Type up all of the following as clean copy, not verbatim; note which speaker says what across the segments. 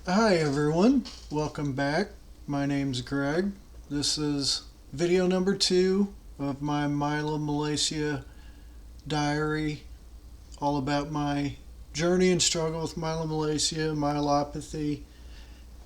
Speaker 1: Hi everyone, welcome back. My name's Greg. This is video number 2 of my Myelomalacia diary, all about my journey and struggle with myelomalacia, myelopathy,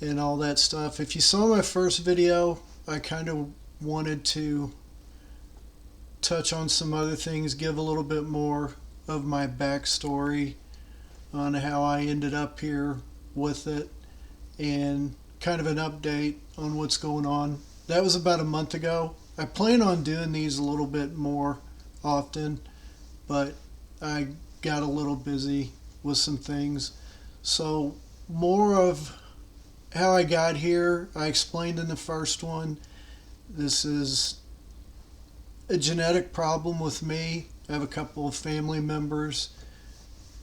Speaker 1: and all that stuff. If you saw my first video, I kind of wanted to touch on some other things, give a little bit more of my backstory on how I ended up here with it, and kind of an update on what's going on. That was about a month ago. I plan on doing these a little bit more often, but I got a little busy with some things. So, more of how I got here, I explained in the first one. This is a genetic problem with me. I have a couple of family members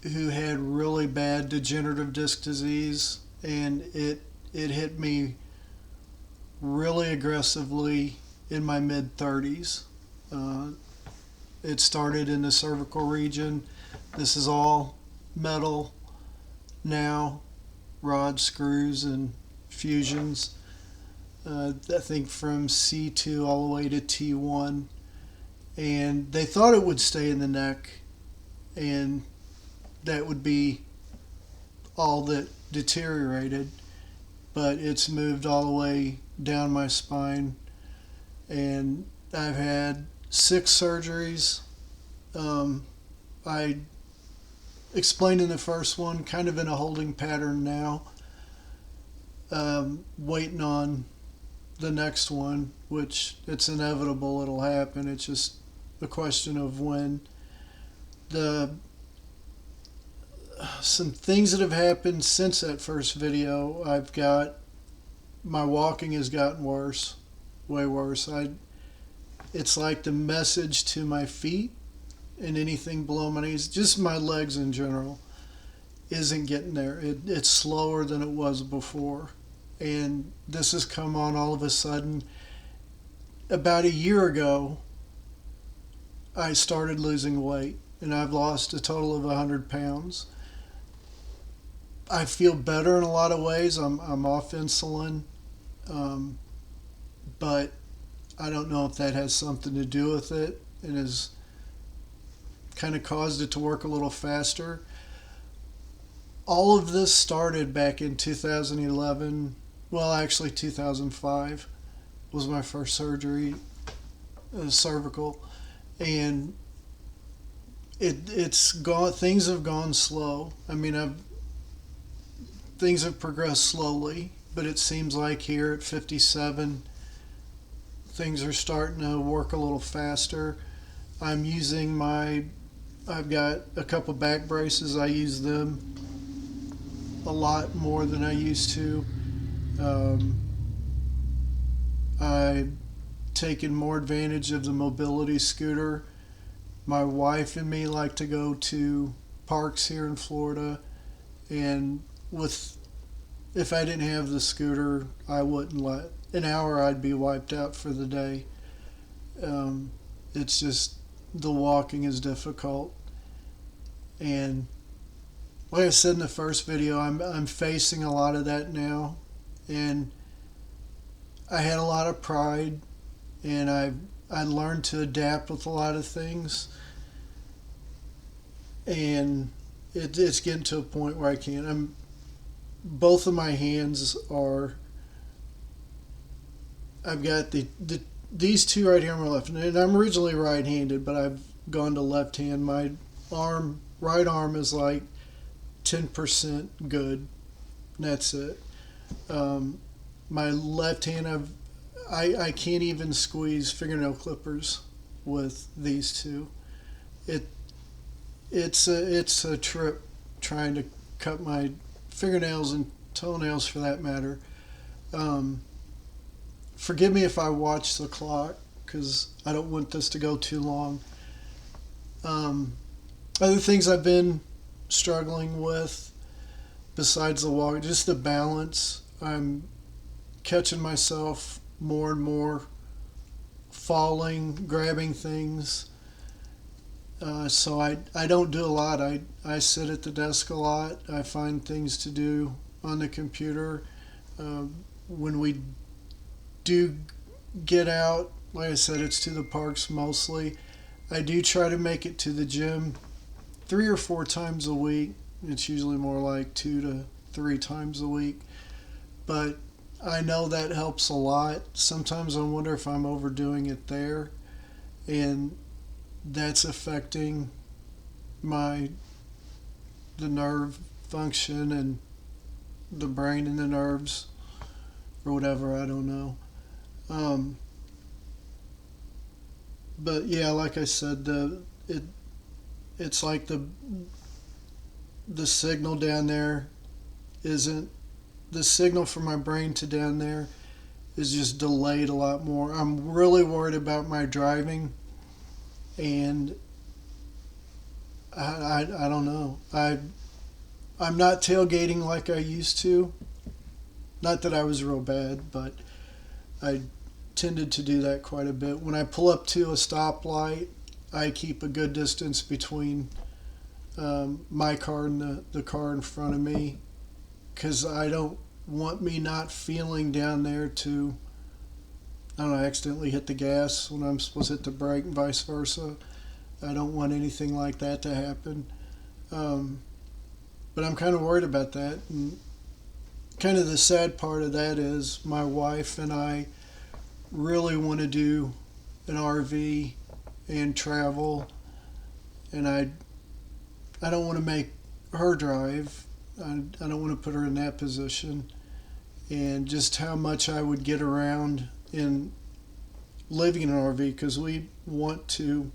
Speaker 1: who had really bad degenerative disc disease, and it hit me really aggressively in my mid 30s. Uh, it started in the cervical region. This is all metal now, rods, screws, and fusions. I think from C2 all the way to T1. And they thought it would stay in the neck, and that would be all that deteriorated, but it's moved all the way down my spine, and I've had 6 surgeries. I explained in the first one, kind of in a holding pattern now, waiting on the next one, which it's inevitable it'll happen. It's just a question of when. The Some things that have happened since that first video. My walking has gotten worse, way worse. It's like the message to my feet and anything below my knees, just my legs in general, isn't getting there. It's slower than it was before, and this has come on all of a sudden. About a year ago, I started losing weight, and I've lost a total of 100 pounds. I feel better in a lot of ways. I'm off insulin, um, but I don't know if that has something to do with it and has kind of caused it to work a little faster. All of this started back in 2011. Well, actually, 2005 was my first surgery, cervical, and it's gone. Things have gone slow. I mean, things have progressed slowly, but it seems like here at 57, things are starting to work a little faster. I'm using I've got a couple back braces. I use them a lot more than I used to. Um, I've taken more advantage of the mobility scooter. My wife and me like to go to parks here in Florida, and with if I didn't have the scooter, I wouldn't let an hour. I'd be wiped out for the day. Um, it's just the walking is difficult, and like I said in the first video, I'm facing a lot of that now, and I had a lot of pride, and I learned to adapt with a lot of things, and it's getting to a point where I can't. Both of my hands are. I've got these two right here on my left, and I'm originally right-handed, but I've gone to left hand. My right arm is like 10% good, and that's it. My left hand, I can't even squeeze fingernail clippers with these two. It it's a trip trying to cut my fingernails and toenails for that matter. Um, Forgive me if I watch the clock because I don't want this to go too long. Um, Other things I've been struggling with besides the walk, just the balance. I'm catching myself more and more falling, grabbing things. So I don't do a lot. I sit at the desk a lot. I find things to do on the computer. When we do get out, like I said, it's to the parks mostly. I do try to make it to the gym 3 or 4 times a week. It's usually more like 2 to 3 times a week. But I know that helps a lot. Sometimes I wonder if I'm overdoing it there, and that's affecting my the nerve function and the brain and the nerves or whatever. I don't know. Um, but yeah, like I said, it's like the signal down there isn't the signal from my brain to down there is just delayed a lot more. I'm really worried about my driving, and I don't know. I'm not tailgating like I used to. Not that I was real bad, but I tended to do that quite a bit. When I pull up to a stoplight, I keep a good distance between my car and the car in front of me, because I don't want me not feeling down there to, I don't know, accidentally hit the gas when I'm supposed to hit the brake and vice versa. I don't want anything like that to happen. Um, but I'm kind of worried about that. And kind of the sad part of that is my wife and I really want to do an RV and travel, and I don't want to make her drive. I don't want to put her in that position. And just how much I would get around in living in an RV, because we want to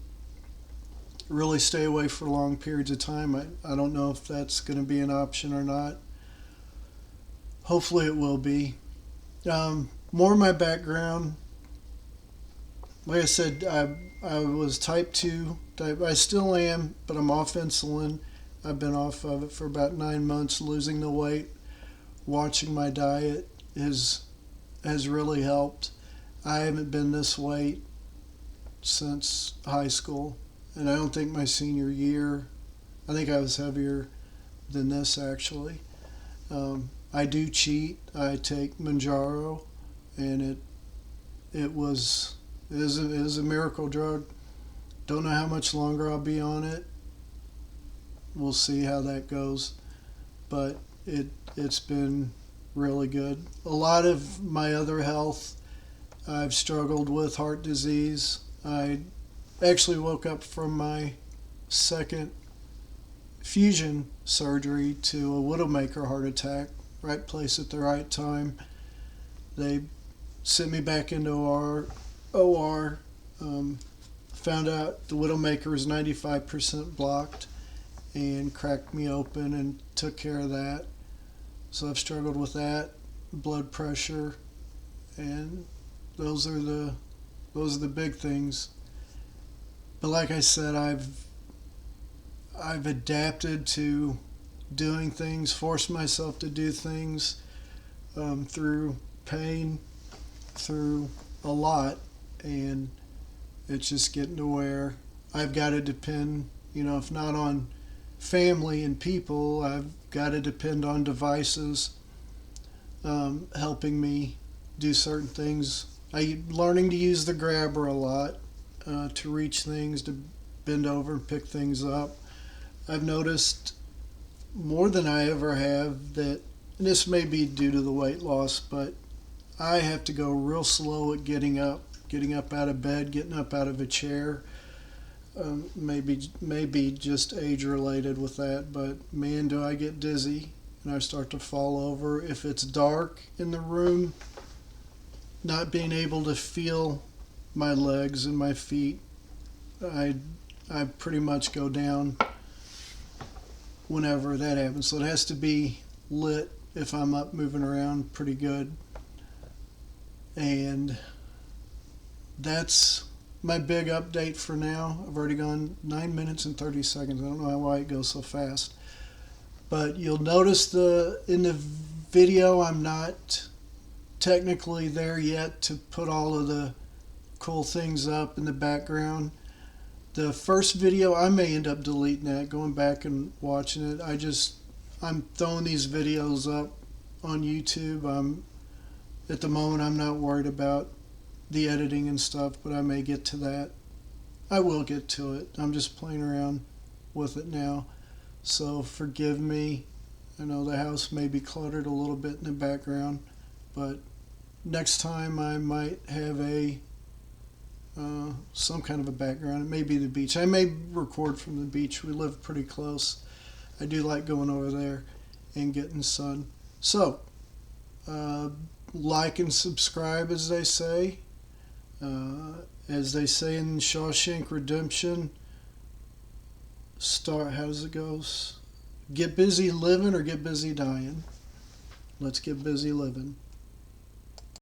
Speaker 1: really stay away for long periods of time. I don't know if that's going to be an option or not. Hopefully it will be. More of my background. Like I said, I was type 2. I still am, but I'm off insulin. I've been off of it for about 9 months. Losing the weight, watching my diet has really helped. I haven't been this weight since high school, and I don't think my senior year. I think I was heavier than this actually. I do cheat. I take Manjaro, and it is a miracle drug. Don't know how much longer I'll be on it. We'll see how that goes, but it's been really good. A lot of my other health, I've struggled with heart disease. I actually woke up from my second fusion surgery to a widowmaker heart attack. Right place at the right time. They sent me back into OR. Found out the widowmaker was 95% blocked, and cracked me open and took care of that. So I've struggled with that, blood pressure, and those are the big things. But like I said, I've adapted to doing things, forced myself to do things through pain, through a lot, and it's just getting to where I've got to depend, if not on family and people, I've got to depend on devices helping me do certain things. Learning to use the grabber a lot to reach things, to bend over and pick things up. I've noticed more than I ever have that, and this may be due to the weight loss, but I have to go real slow at getting up out of bed, getting up out of a chair. Maybe just age related with that, but man, do I get dizzy and I start to fall over. If it's dark in the room, not being able to feel my legs and my feet, I pretty much go down whenever that happens. So it has to be lit if I'm up moving around pretty good. And that's my big update for now. I've already gone 9 minutes and 30 seconds. I don't know why it goes so fast. But you'll notice in the video I'm not technically there yet to put all of the cool things up in the background. The first video, I may end up deleting that, going back and watching it. I'm throwing these videos up on YouTube. At the moment, I'm not worried about the editing and stuff, but I may get to that. I will get to it. I'm just playing around with it now. So forgive me. I know the house may be cluttered a little bit in the background, but next time I might have a some kind of a background. It may be the beach. I may record from the beach. We live pretty close. I do like going over there and getting sun. So, like and subscribe, as they say. As they say in Shawshank Redemption, start. How does it go? Get busy living or get busy dying. Let's get busy living.